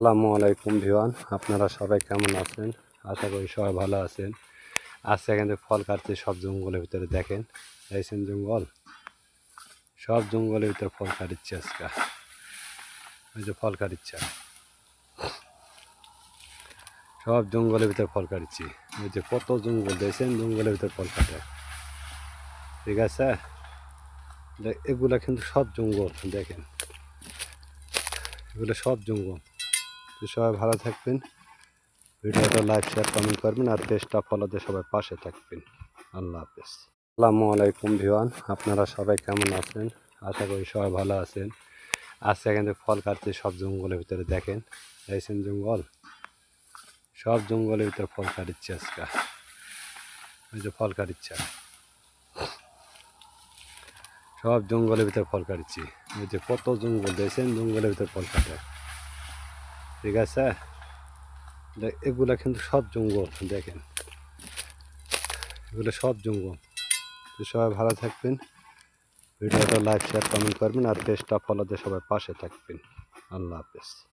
আসসালামু আলাইকুম ভিওয়ান, আপনারা সবাই কেমন আছেন? আশা করি সবাই ভালো আছেন। আজকে কিন্তু ফল কাটছে সব জঙ্গলের ভিতরে। দেখেন, দেখছেন জঙ্গল, সব জঙ্গলের ভিতরে ফল কাটিচ্ছে আজকে। ওই যে ফল কাটিচ্ছে, সব জঙ্গলের ভিতরে ফল কাটছি। ওই যে কত জঙ্গল, দেখছেন জঙ্গলের ভিতরে ফল কাটে। ঠিক আছে, এগুলা কিন্তু সব জঙ্গল। দেখেন, এগুলো সব জঙ্গল। তো সবাই ভালো থাকবেন, ভিডিওটা লাইক শেয়ার কমেন্ট করবেন, আর পেজটা ফলো দিয়ে সবাই পাশে থাকবেন। আল্লাহ হাফেজ। আসসালামু আলাইকুম ভিওয়ান, আপনারা সবাই কেমন আছেন? আশা করি সবাই ভালো আছেন। আজকে কিন্তু ফল কাটছে সব জঙ্গলের ভিতরে। দেখেন, দেখছেন জঙ্গল, সব জঙ্গলের ভিতরে ফল কাটিচ্ছে আজকে। ওই যে ফল কাটিচ্ছে, সব জঙ্গলের ভিতরে ফল কাটছি। ওই যে কত জঙ্গল, দেখছেন জঙ্গলের ভিতরে ফল কাটে। ঠিক আছে, এগুলা কিন্তু সব জঙ্গল। দেখেন, এগুলো সব জঙ্গল। তো সবাই ভালো থাকবেন, ভিডিওটা লাইক শেয়ার কমেন্ট করবেন, আর পেজটা ফলো দিয়ে সবাই পাশে থাকবেন। আল্লাহ হাফেজ।